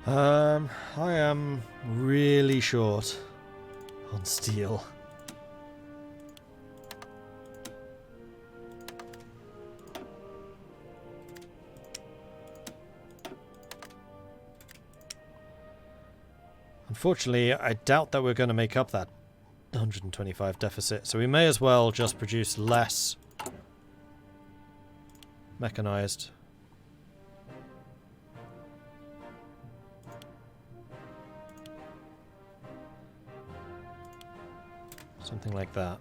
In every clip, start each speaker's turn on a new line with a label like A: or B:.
A: I am really short on steel. Unfortunately, I doubt that we're going to make up that 125 deficit, so we may as well just produce less mechanized. Something like that.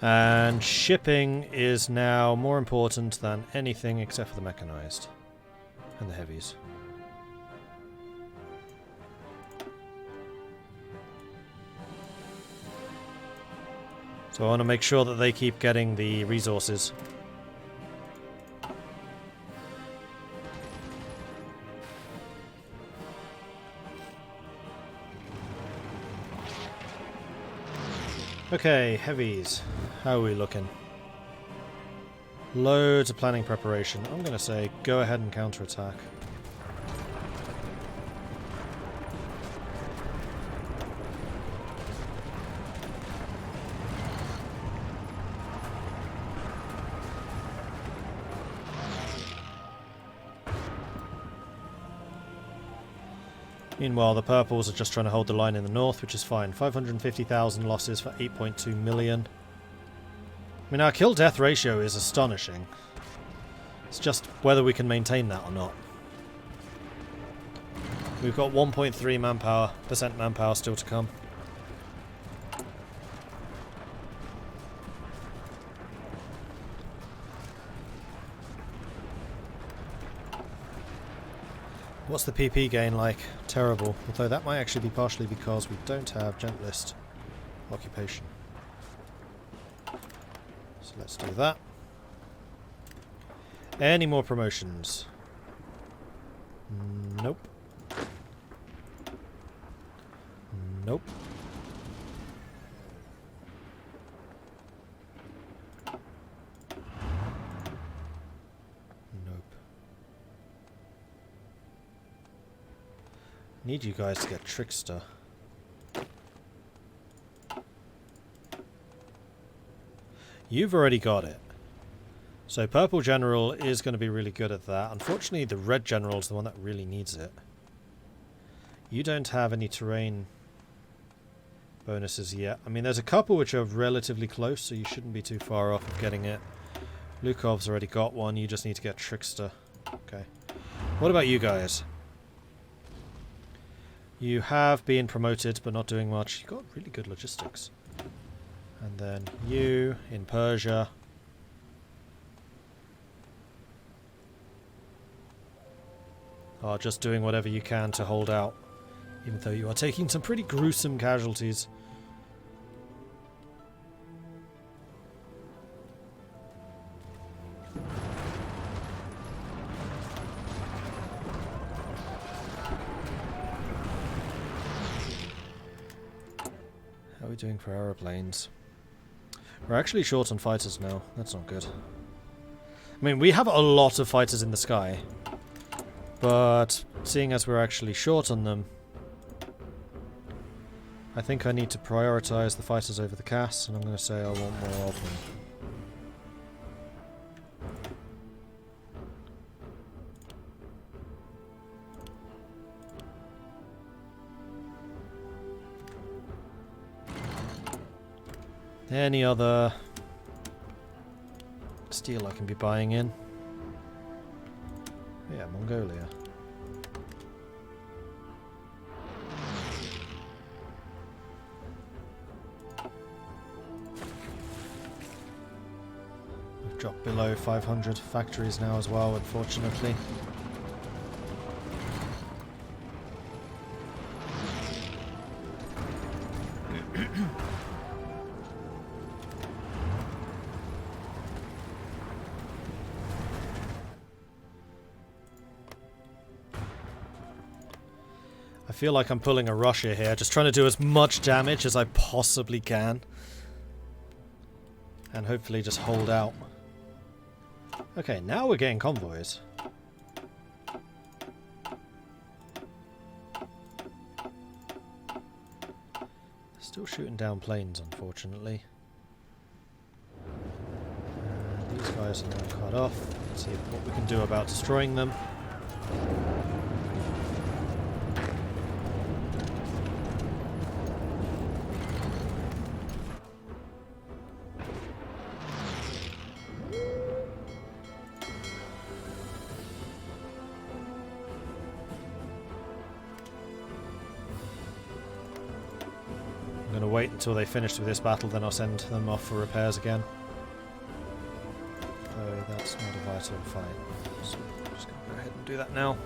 A: And shipping is now more important than anything except for the mechanized and the heavies. So I want to make sure that they keep getting the resources. Okay, heavies. How are we looking? Loads of planning preparation. I'm going to say go ahead and counterattack. Meanwhile, the purples are just trying to hold the line in the north, which is fine. 550,000 losses for 8.2 million. I mean, our kill-death ratio is astonishing. It's just whether we can maintain that or not. We've got 1.3% manpower still to come. What's the PP gain like? Terrible. Although that might actually be partially because we don't have gentlest occupation. So let's do that. Any more promotions? Nope. Nope. Need you guys to get Trickster. You've already got it. So Purple General is going to be really good at that. Unfortunately, the Red General is the one that really needs it. You don't have any terrain bonuses yet. I mean, there's a couple which are relatively close, so you shouldn't be too far off of getting it. Lukov's already got one. You just need to get Trickster. Okay. What about you guys? You have been promoted, but not doing much. You've got really good logistics. And then you, in Persia. Are just doing whatever you can to hold out. Even though you are taking some pretty gruesome casualties. How are we doing for aeroplanes? We're actually short on fighters now. That's not good. I mean, we have a lot of fighters in the sky. But seeing as we're actually short on them, I think I need to prioritize the fighters over the CAS, and I'm going to say I want more of them. Any other steel I can be buying in? Yeah, Mongolia. We've dropped below 500 factories now as well, unfortunately. I feel like I'm pulling a Russia here, just trying to do as much damage as I possibly can. And hopefully just hold out. Okay, now we're getting convoys. Still shooting down planes, unfortunately. These guys are now cut off. Let's see what we can do about destroying them. I'm going to wait until they finish with this battle, then I'll send them off for repairs again. Though that's not a vital fight, so I'm just going to go ahead and do that now.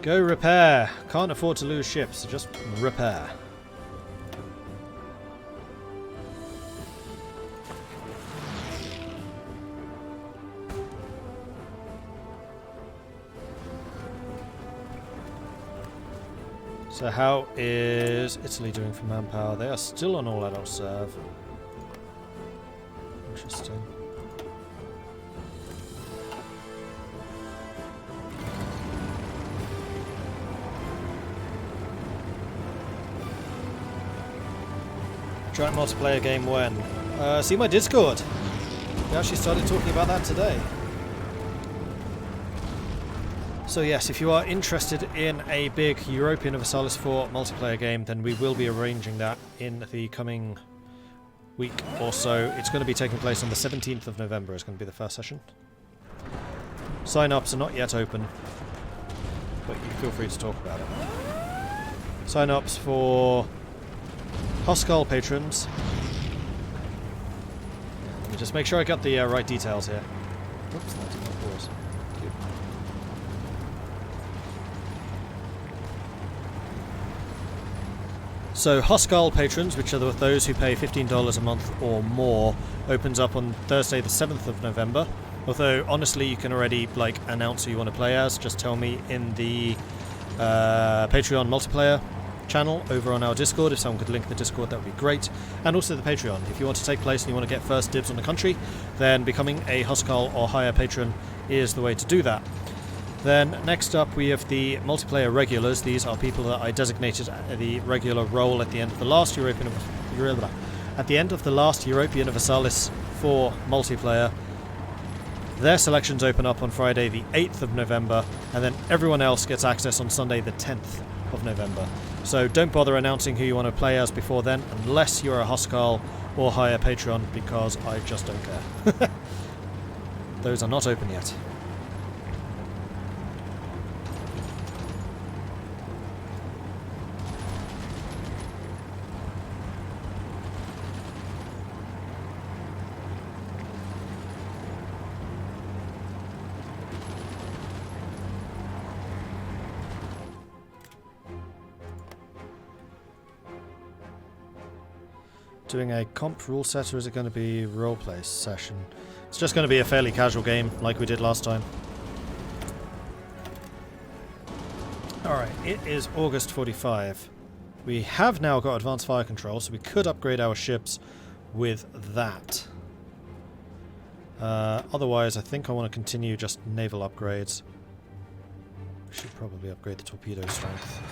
A: Go repair! Can't afford to lose ships, so just repair. So how is Italy doing for manpower? They are still on all-adult serve. Interesting. Giant multiplayer game when? See my Discord. We actually started talking about that today. So yes, if you are interested in a big European Universalis 4 multiplayer game, then we will be arranging that in the coming week or so. It's going to be taking place on the 17th of November, is going to be the first session. Sign-ups are not yet open, but you feel free to talk about it. Sign-ups for Hoskull patrons. Let me just make sure I got the right details here. Oops, that did not pause. So Hoskull patrons, which are those who pay $15 a month or more, opens up on Thursday the 7th of November. Although, honestly, you can already announce who you want to play as. Just tell me in the Patreon multiplayer channel over on our Discord. If someone could link the Discord, that would be great. And also the Patreon. If you want to take place and you want to get first dibs on the country, then becoming a Hoskull or higher patron is the way to do that. Then next up we have the multiplayer regulars. These are people that I designated the regular role at the end of the last European Universalis 4 multiplayer. Their selections open up on Friday the 8th of November, and then everyone else gets access on Sunday the 10th of November. So don't bother announcing who you want to play as before then, unless you're a Hoskull or higher patron, because I just don't care. Those are not open yet. Doing a comp rule set, or is it going to be roleplay session? It's just going to be a fairly casual game like we did last time. Alright, it is August 45. We have now got advanced fire control, so we could upgrade our ships with that. Otherwise, I think I want to continue just naval upgrades. We should probably upgrade the torpedo strength.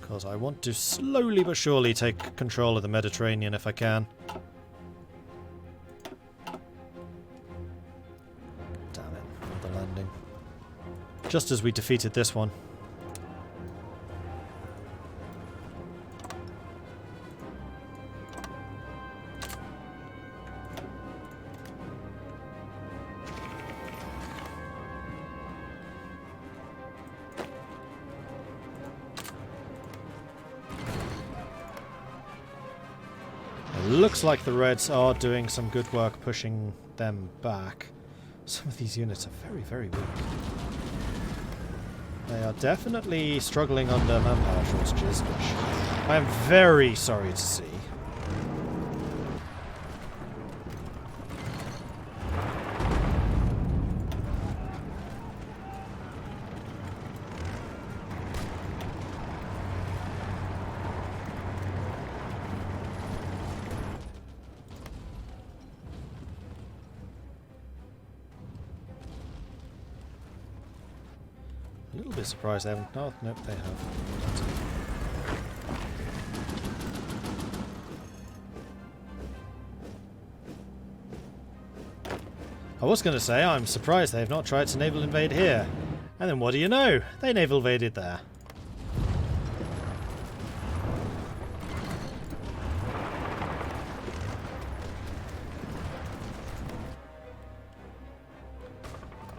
A: Because I want to slowly but surely take control of the Mediterranean if I can. Damn it, another landing. Just as we defeated this one. Looks like the Reds are doing some good work pushing them back. Some of these units are very, very weak. They are definitely struggling under manpower shortages, which I am very sorry to see. A little bit surprised they haven't. Oh, nope, they have. I was going to say, I'm surprised they've not tried to naval invade here. And then what do you know? They naval invaded there.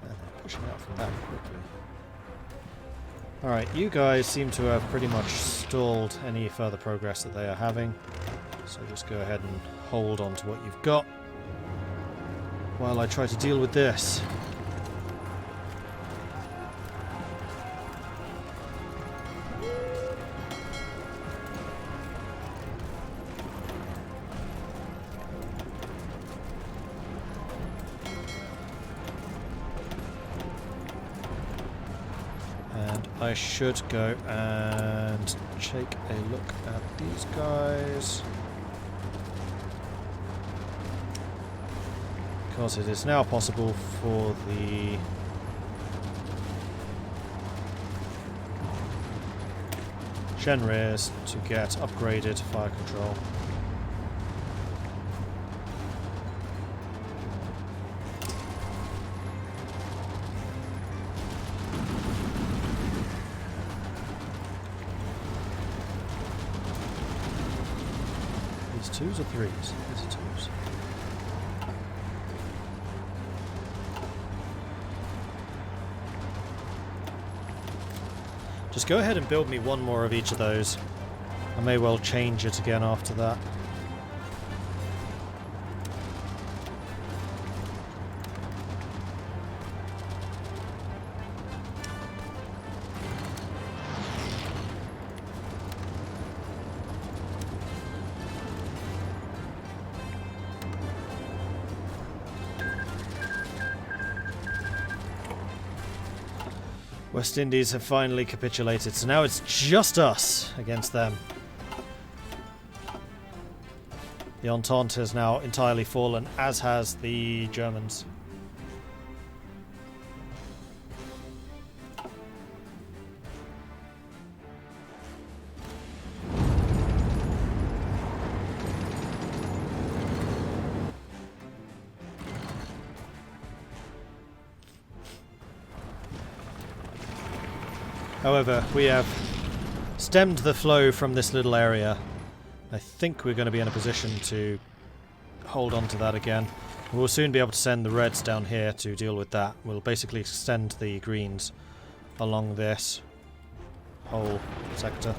A: And they're pushing out from that quickly. Alright, you guys seem to have pretty much stalled any further progress that they are having. So just go ahead and hold on to what you've got while I try to deal with this. And I should go and take a look at these guys. Because it is now possible for the Shenriers to get upgraded fire control. These twos or threes? These are twos. Just go ahead and build me one more of each of those. I may well change it again after that. West Indies have finally capitulated, so now it's just us against them. The Entente has now entirely fallen, as has the Germans. However, we have stemmed the flow from this little area. I think we're going to be in a position to hold on to that again. We'll soon be able to send the Reds down here to deal with that. We'll basically extend the Greens along this whole sector.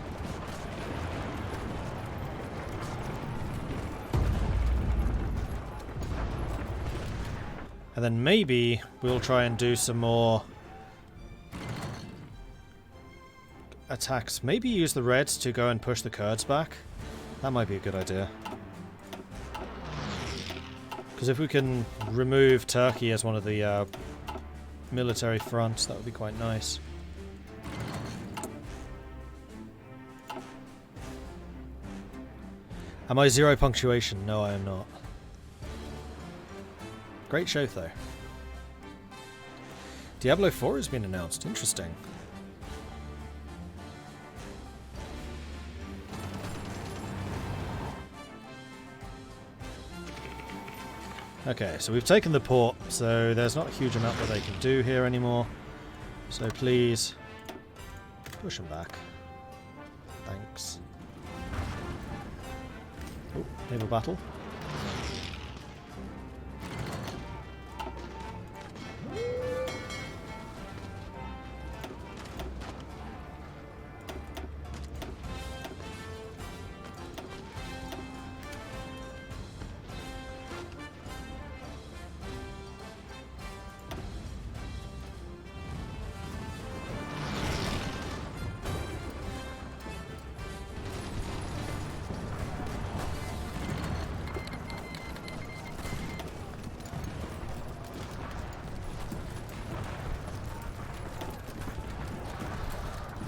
A: And then maybe we'll try and do some more attacks. Maybe use the Reds to go and push the Kurds back. That might be a good idea. Because if we can remove Turkey as one of the military fronts, that would be quite nice. Am I zero punctuation? No, I am not. Great show, though. Diablo 4 has been announced. Interesting. Okay, so we've taken the port, so there's not a huge amount that they can do here anymore. So please, push them back. Thanks. Oh, naval battle.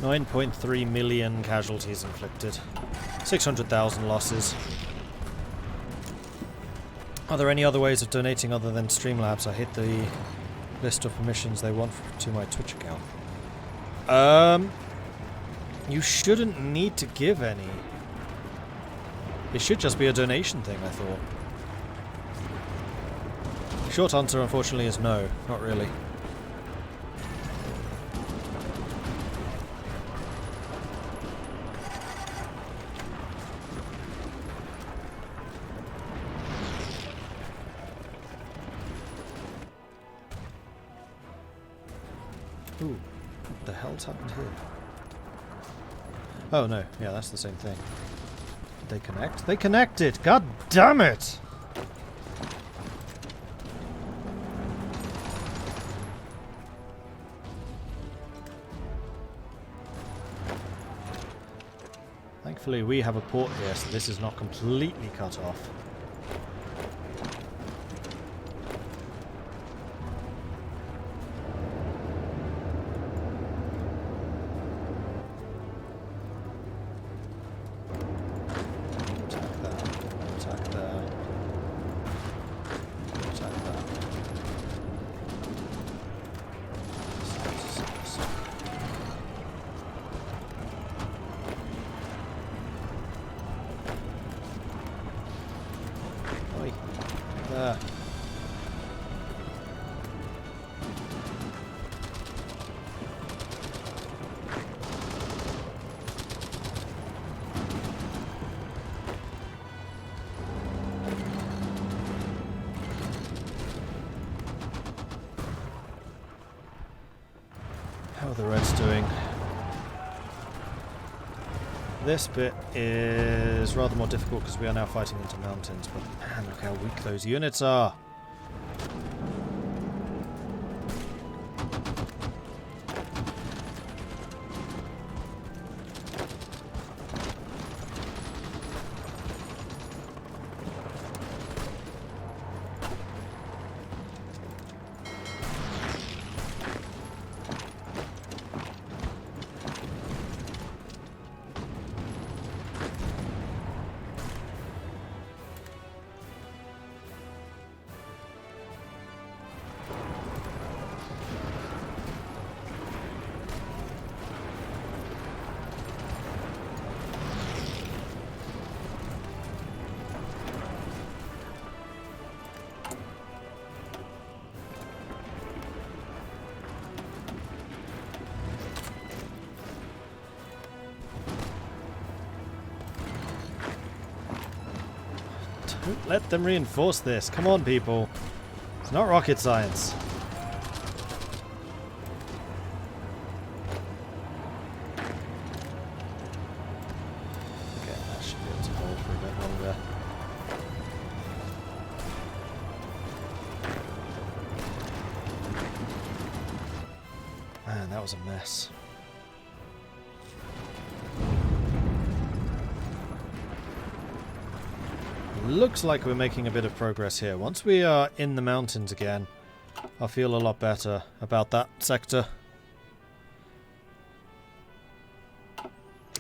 A: $9.3 million casualties inflicted. 600,000 losses. Are there any other ways of donating other than Streamlabs? I hit the list of permissions they want to my Twitch account. You shouldn't need to give any. It should just be a donation thing, I thought. Short answer, unfortunately, is no. Not really. Ooh, what the hell's happened here? Oh no, yeah, that's the same thing. Did they connect? They connected! God damn it! Thankfully we have a port here, so this is not completely cut off. There. How are the Reds doing? This bit is rather more difficult because we are now fighting into mountains, but man, look how weak those units are. Don't let them reinforce this. Come on, people. It's not rocket science. Okay, that should be able to hold for a bit longer. Man, that was a mess. Looks like we're making a bit of progress here. Once we are in the mountains again, I'll feel a lot better about that sector.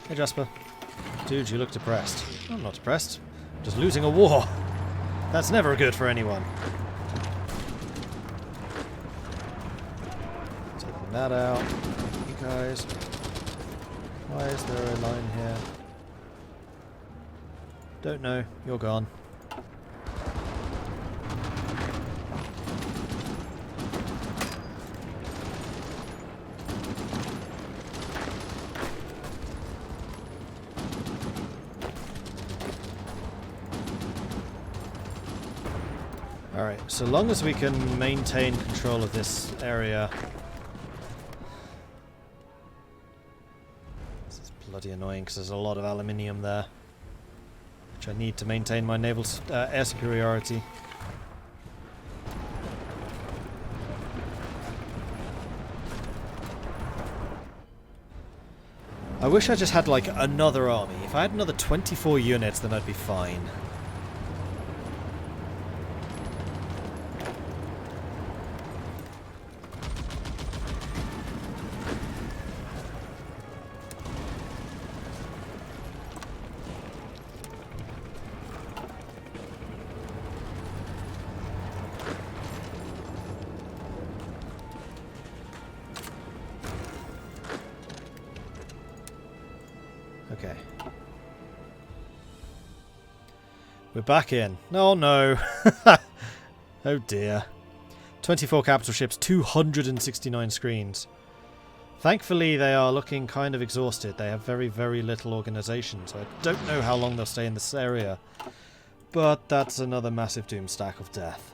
A: Hey Jasper. Dude, you look depressed. I'm not depressed. I'm just losing a war. That's never good for anyone. Taking that out. You guys. Why is there a line here? Don't know. You're gone. Alright, so long as we can maintain control of this area. This is bloody annoying because there's a lot of aluminium there, which I need to maintain my naval air superiority. I wish I just had like another army. If I had another 24 units, then I'd be fine. Okay. We're back in. Oh no. Oh dear. 24 capital ships, 269 screens. Thankfully they are looking kind of exhausted. They have very, very little organisation, so I don't know how long they'll stay in this area. But that's another massive doom stack of death.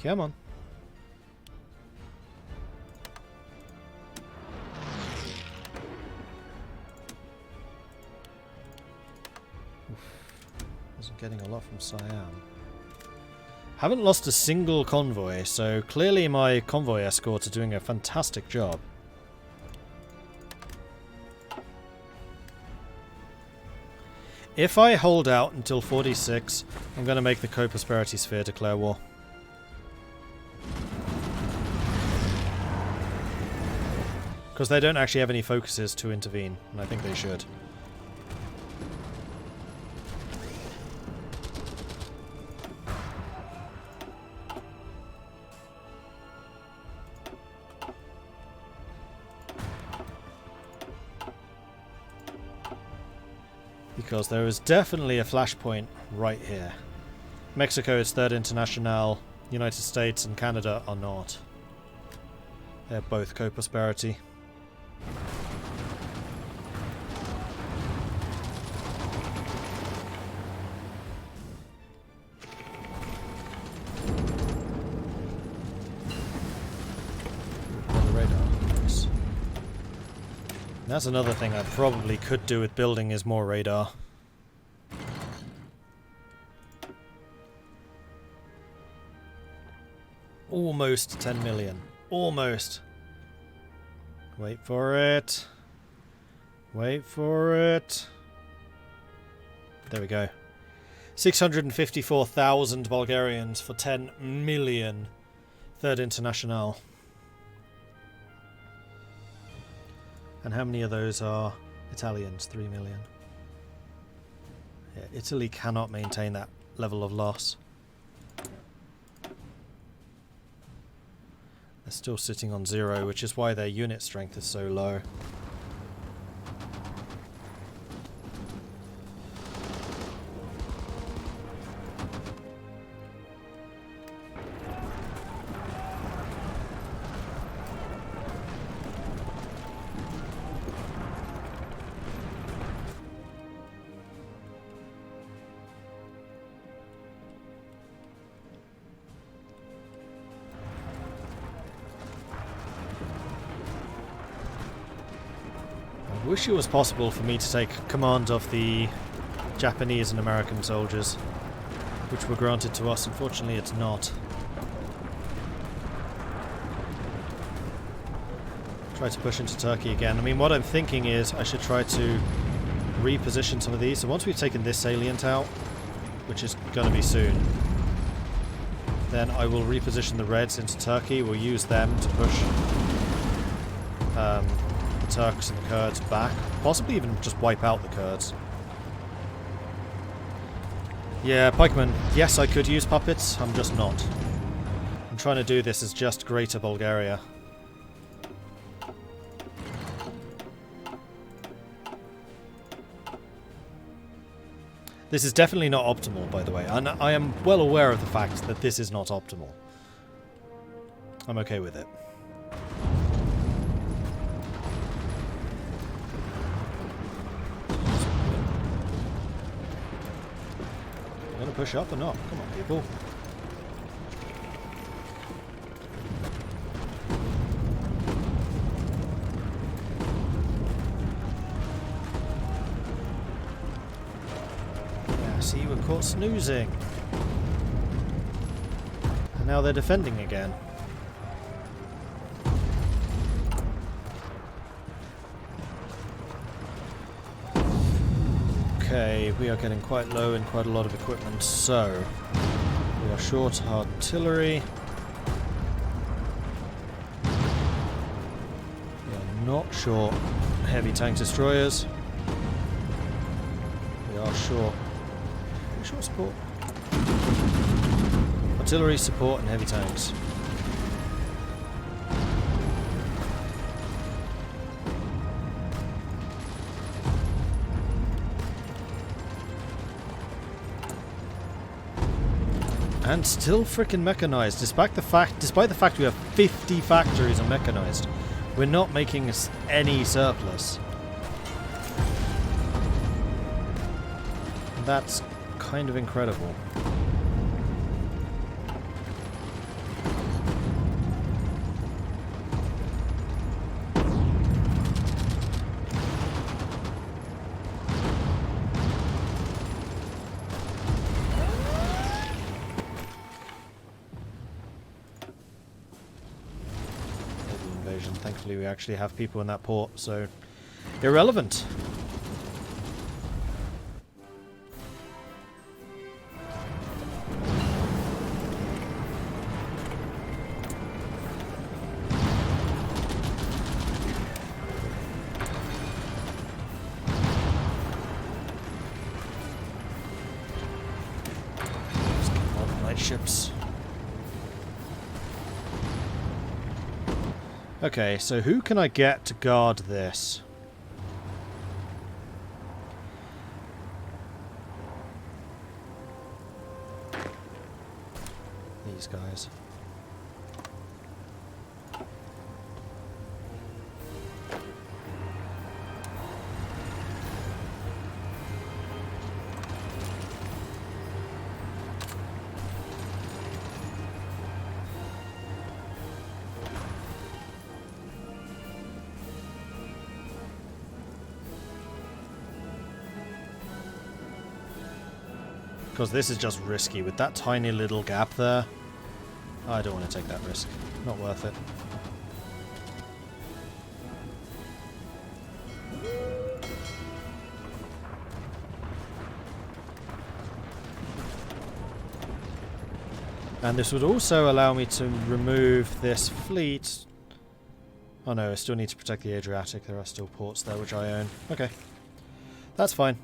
A: Come on. Wasn't getting a lot from Siam. Haven't lost a single convoy, so clearly my convoy escorts are doing a fantastic job. If I hold out until 46, I'm going to make the Co-Prosperity Sphere declare war. Because they don't actually have any focuses to intervene, and I think they should. Because there is definitely a flashpoint right here. Mexico is Third International, United States and Canada are not. They're both Co-Prosperity. That's another thing I probably could do with building is more radar. Almost 10 million. Almost. Wait for it. Wait for it. There we go. 654,000 Bulgarians for 10 million. Third International. And how many of those are Italians? 3 million. Yeah, Italy cannot maintain that level of loss. They're still sitting on 0, which is why their unit strength is so low. I wish it was possible for me to take command of the Japanese and American soldiers, which were granted to us. Unfortunately, it's not. Try to push into Turkey again. I mean, what I'm thinking is I should try to reposition some of these. So once we've taken this salient out, which is going to be soon, then I will reposition the Reds into Turkey. We'll use them to push the Turks and the Kurds back. Possibly even just wipe out the Kurds. Yeah, pikemen. Yes, I could use puppets. I'm just not. I'm trying to do this as just Greater Bulgaria. This is definitely not optimal, by the way. And I am well aware of the fact that this is not optimal. I'm okay with it. You gonna push up or not? Come on, people. See, we're caught snoozing. And now they're defending again. Okay, we are getting quite low in quite a lot of equipment, so we are short artillery. We are not short heavy tank destroyers. We are short. Are we short support? Artillery support and heavy tanks. And still frickin' mechanized, despite the fact we have 50 factories on mechanized. We're not making any surplus. That's kind of incredible. Thankfully we actually have people in that port, so irrelevant. Let's get more light ships. Okay, so who can I get to guard this? These guys. Because this is just risky. With that tiny little gap there, I don't want to take that risk. Not worth it. And this would also allow me to remove this fleet. Oh no, I still need to protect the Adriatic. There are still ports there which I own. Okay. That's fine.